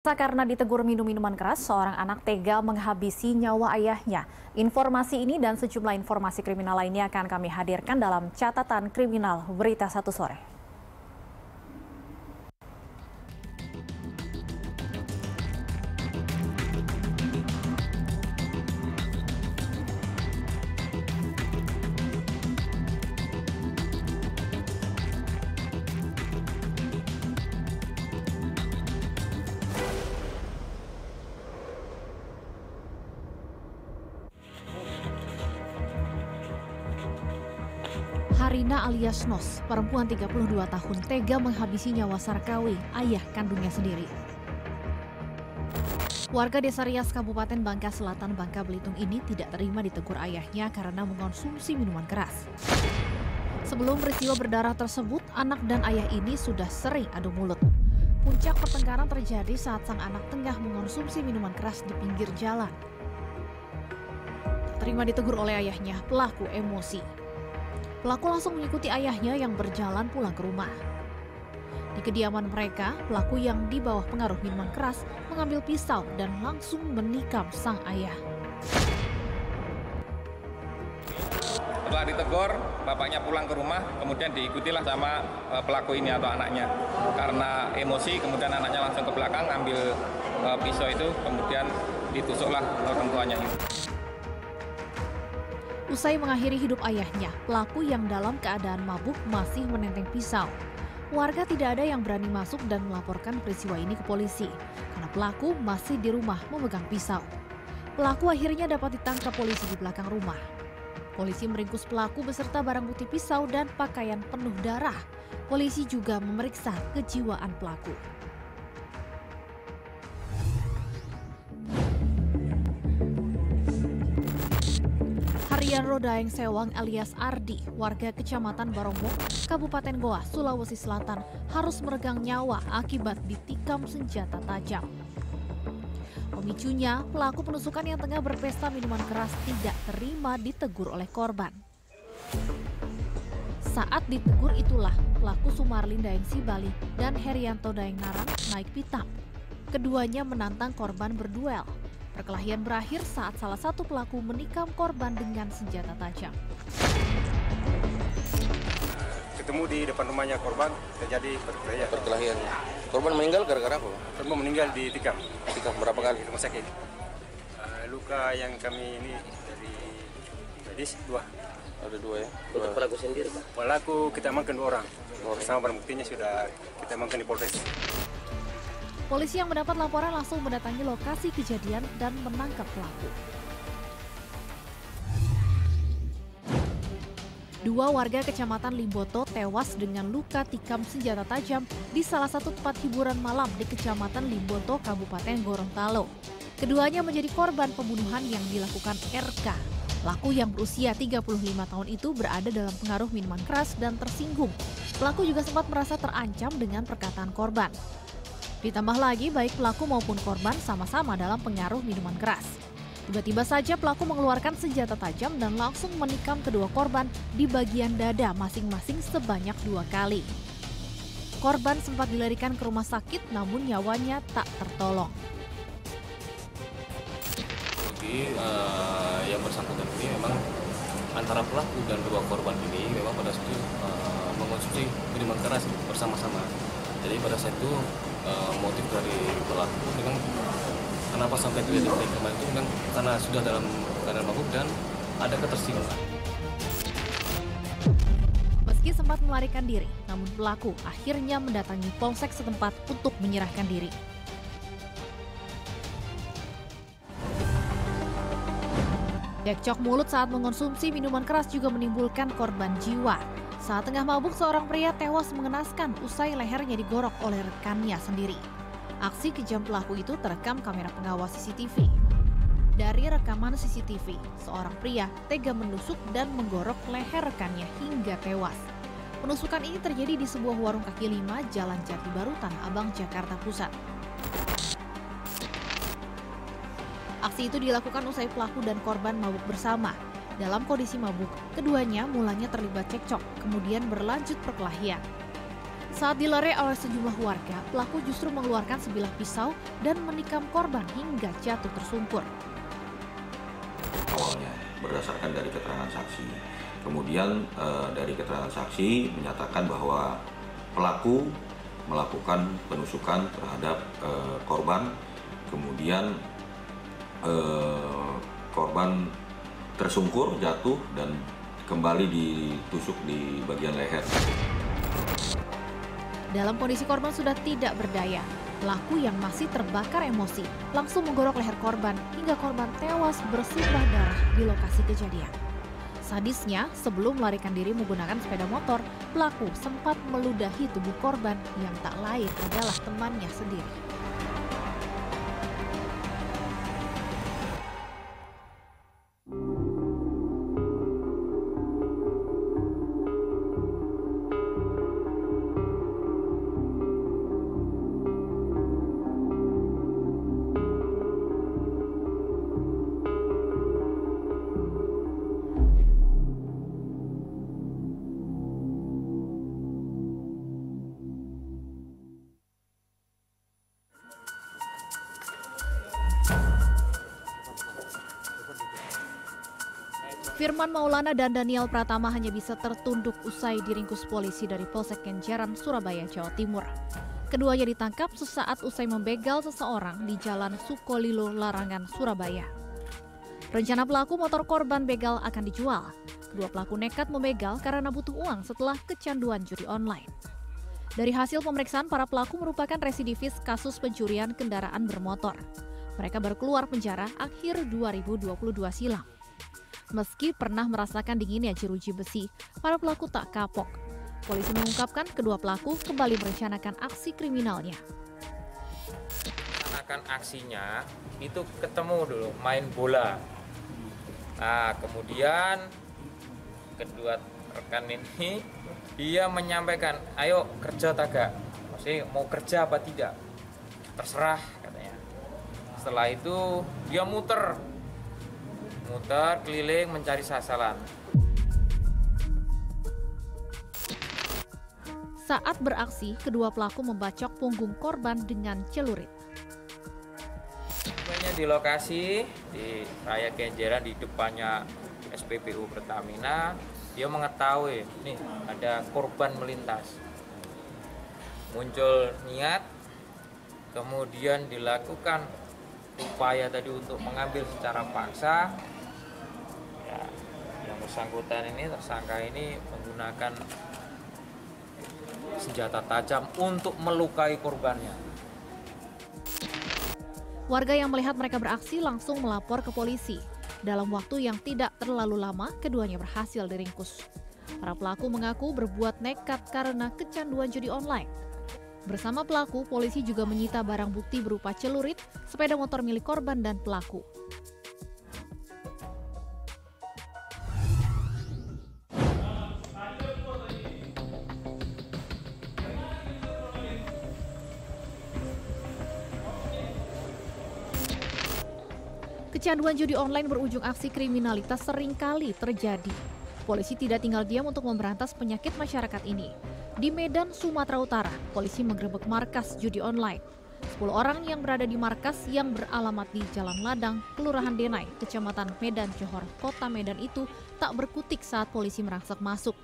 Karena ditegur minum minuman keras, seorang anak tega menghabisi nyawa ayahnya. Informasi ini dan sejumlah informasi kriminal lainnya akan kami hadirkan dalam catatan kriminal Berita Satu Sore. Harina alias Nos, perempuan 32 tahun, tega menghabisi nyawa Sarkawi, ayah kandungnya sendiri. Warga Desa Rias, Kabupaten Bangka Selatan, Bangka Belitung ini tidak terima ditegur ayahnya karena mengonsumsi minuman keras. Sebelum peristiwa berdarah tersebut, anak dan ayah ini sudah sering adu mulut. Puncak pertengkaran terjadi saat sang anak tengah mengonsumsi minuman keras di pinggir jalan. Tak terima ditegur oleh ayahnya, pelaku emosi. Pelaku langsung mengikuti ayahnya yang berjalan pulang ke rumah. Di kediaman mereka, pelaku yang di bawah pengaruh minuman keras mengambil pisau dan langsung menikam sang ayah. Setelah ditegur, bapaknya pulang ke rumah, kemudian diikutilah sama pelaku ini atau anaknya. Karena emosi, kemudian anaknya langsung ke belakang, ambil pisau itu, kemudian ditusuklah orang tuanya ini. Usai mengakhiri hidup ayahnya, pelaku yang dalam keadaan mabuk masih menenteng pisau. Warga tidak ada yang berani masuk dan melaporkan peristiwa ini ke polisi, karena pelaku masih di rumah memegang pisau. Pelaku akhirnya dapat ditangkap polisi di belakang rumah. Polisi meringkus pelaku beserta barang bukti pisau dan pakaian penuh darah. Polisi juga memeriksa kejiwaan pelaku. Rian Rodaeng Sewang alias Ardi, warga Kecamatan Barongbong, Kabupaten Goa, Sulawesi Selatan, harus meregang nyawa akibat ditikam senjata tajam. Pemicunya, pelaku penusukan yang tengah berpesta minuman keras tidak terima ditegur oleh korban. Saat ditegur itulah, pelaku Sumarlin Daeng Sibali dan Herianto Daeng Narang naik pitam. Keduanya menantang korban berduel. Perkelahian berakhir saat salah satu pelaku menikam korban dengan senjata tajam. Ketemu di depan rumahnya korban, terjadi perkelahian. Korban meninggal gara-gara apa? Korban meninggal ditikam. Tikam berapa kali? Di rumah sakit. Luka yang kami ini dari medis 2. Ada 2 ya? Untuk pelaku sendiri, Pak? Pelaku kita amankan 2 orang. Bersama barang buktinya sudah kita amankan di Polres. Polisi yang mendapat laporan langsung mendatangi lokasi kejadian dan menangkap pelaku. 2 warga Kecamatan Limboto tewas dengan luka tikam senjata tajam di salah satu tempat hiburan malam di Kecamatan Limboto, Kabupaten Gorontalo. Keduanya menjadi korban pembunuhan yang dilakukan RK. Pelaku yang berusia 35 tahun itu berada dalam pengaruh minuman keras dan tersinggung. Pelaku juga sempat merasa terancam dengan perkataan korban. Ditambah lagi, baik pelaku maupun korban sama-sama dalam pengaruh minuman keras. Tiba-tiba saja pelaku mengeluarkan senjata tajam dan langsung menikam kedua korban di bagian dada masing-masing sebanyak 2 kali. Korban sempat dilarikan ke rumah sakit namun nyawanya tak tertolong. Jadi yang bersangkutan ini memang antara pelaku dan 2 korban ini memang pada saat itu mengonsumsi minuman keras bersama-sama. Jadi pada saat itu motif dari pelaku dengan kenapa sampai terjadi penikaman itu kan karena sudah dalam keadaan mabuk dan ada ketersinggungan. Meski sempat melarikan diri, namun pelaku akhirnya mendatangi polsek setempat untuk menyerahkan diri. Cekcok mulut saat mengonsumsi minuman keras juga menimbulkan korban jiwa. Saat tengah mabuk, seorang pria tewas mengenaskan usai lehernya digorok oleh rekannya sendiri. Aksi kejam pelaku itu terekam kamera pengawas CCTV. Dari rekaman CCTV, seorang pria tega menusuk dan menggorok leher rekannya hingga tewas. Penusukan ini terjadi di sebuah warung kaki 5 Jalan Jati Baru, Tanah Abang, Jakarta Pusat. Aksi itu dilakukan usai pelaku dan korban mabuk bersama. Dalam kondisi mabuk, keduanya mulanya terlibat cekcok, kemudian berlanjut perkelahian. Saat dilare oleh sejumlah warga, pelaku justru mengeluarkan sebilah pisau dan menikam korban hingga jatuh tersungkur. Awalnya berdasarkan dari keterangan saksi, kemudian dari keterangan saksi menyatakan bahwa pelaku melakukan penusukan terhadap korban, kemudian korban tersungkur, jatuh, dan kembali ditusuk di bagian leher. Dalam kondisi korban sudah tidak berdaya, pelaku yang masih terbakar emosi langsung menggorok leher korban hingga korban tewas bersimbah darah di lokasi kejadian. Sadisnya, sebelum melarikan diri menggunakan sepeda motor, pelaku sempat meludahi tubuh korban yang tak lain adalah temannya sendiri. Firman Maulana dan Daniel Pratama hanya bisa tertunduk usai diringkus polisi dari Polsek Kenjeran, Surabaya, Jawa Timur. Keduanya ditangkap sesaat usai membegal seseorang di Jalan Sukolilo, Larangan, Surabaya. Rencana pelaku motor korban begal akan dijual. Kedua pelaku nekat membegal karena butuh uang setelah kecanduan judi online. Dari hasil pemeriksaan, para pelaku merupakan residivis kasus pencurian kendaraan bermotor. Mereka baru keluar penjara akhir 2022 silam. Meski pernah merasakan dinginnya jeruji besi, para pelaku tak kapok. Polisi mengungkapkan kedua pelaku kembali merencanakan aksi kriminalnya. Rencanakan aksinya itu ketemu dulu main bola. Nah, kemudian kedua rekan ini dia menyampaikan, ayo kerja tagak. Maksudnya mau kerja apa tidak? Terserah katanya. Setelah itu dia muter keliling mencari sasaran. Saat beraksi, kedua pelaku membacok punggung korban dengan celurit. Di lokasi di Raya Kenjeran di depannya SPBU Pertamina, dia mengetahui nih ada korban melintas. Muncul niat, kemudian dilakukan upaya tadi untuk mengambil secara paksa. Ya, yang bersangkutan ini, tersangka ini menggunakan senjata tajam untuk melukai korbannya. Warga yang melihat mereka beraksi langsung melapor ke polisi. Dalam waktu yang tidak terlalu lama, keduanya berhasil diringkus. Para pelaku mengaku berbuat nekat karena kecanduan judi online. Bersama pelaku, polisi juga menyita barang bukti berupa celurit, sepeda motor milik korban dan pelaku. Kecanduan judi online berujung aksi kriminalitas seringkali terjadi. Polisi tidak tinggal diam untuk memberantas penyakit masyarakat ini. Di Medan, Sumatera Utara, polisi menggerebek markas judi online. 10 orang yang berada di markas yang beralamat di Jalan Ladang, Kelurahan Denai, Kecamatan Medan Johor, Kota Medan itu tak berkutik saat polisi merangsak masuk.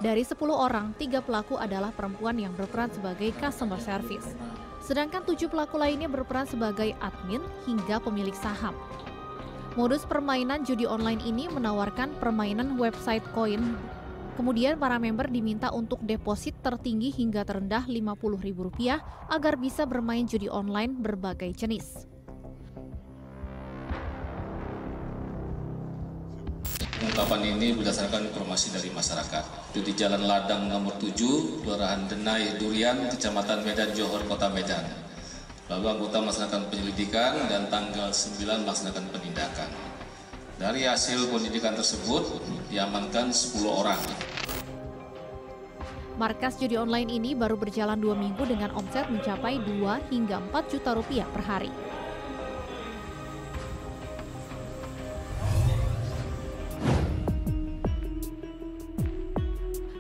Dari 10 orang, 3 pelaku adalah perempuan yang berperan sebagai customer service. Sedangkan 7 pelaku lainnya berperan sebagai admin hingga pemilik saham. Modus permainan judi online ini menawarkan permainan website koin. Kemudian para member diminta untuk deposit tertinggi hingga terendah Rp50.000 agar bisa bermain judi online berbagai jenis. Pengungkapan ini berdasarkan informasi dari masyarakat. Itu di Jalan Ladang nomor 7, Kelurahan Denai Durian, Kecamatan Medan Johor, Kota Medan. Lalu anggota melaksanakan penyelidikan dan tanggal 9 melaksanakan penindakan. Dari hasil penyelidikan tersebut diamankan 10 orang. Markas judi online ini baru berjalan 2 minggu dengan omset mencapai 2 hingga 4 juta rupiah per hari.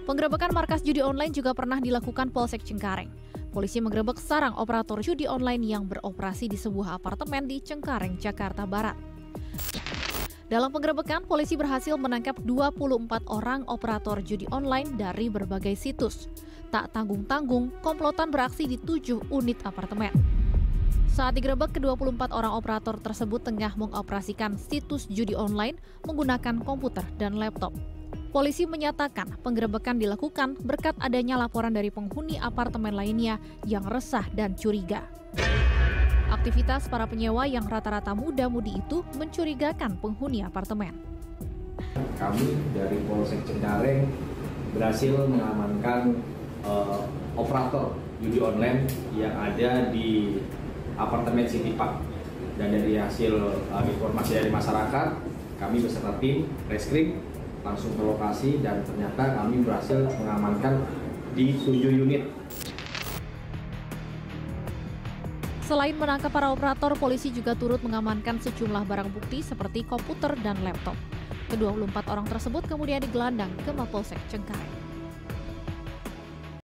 Penggerebekan markas judi online juga pernah dilakukan Polsek Cengkareng. Polisi menggerebek sarang operator judi online yang beroperasi di sebuah apartemen di Cengkareng, Jakarta Barat. Dalam penggerebekan, polisi berhasil menangkap 24 orang operator judi online dari berbagai situs. Tak tanggung-tanggung, komplotan beraksi di 7 unit apartemen. Saat digerebek, ke-24 orang operator tersebut tengah mengoperasikan situs judi online menggunakan komputer dan laptop. Polisi menyatakan penggerebekan dilakukan berkat adanya laporan dari penghuni apartemen lainnya yang resah dan curiga. Aktivitas para penyewa yang rata-rata muda-mudi itu mencurigakan penghuni apartemen. Kami dari Polsek Cengkareng berhasil mengamankan operator judi online yang ada di apartemen City Park. Dan dari hasil informasi dari masyarakat, kami beserta tim Reskrim langsung ke lokasi dan ternyata kami berhasil mengamankan di 7 unit. Selain menangkap para operator, polisi juga turut mengamankan sejumlah barang bukti seperti komputer dan laptop. Ke-24 orang tersebut kemudian digelandang ke Mapolsek Cengkareng.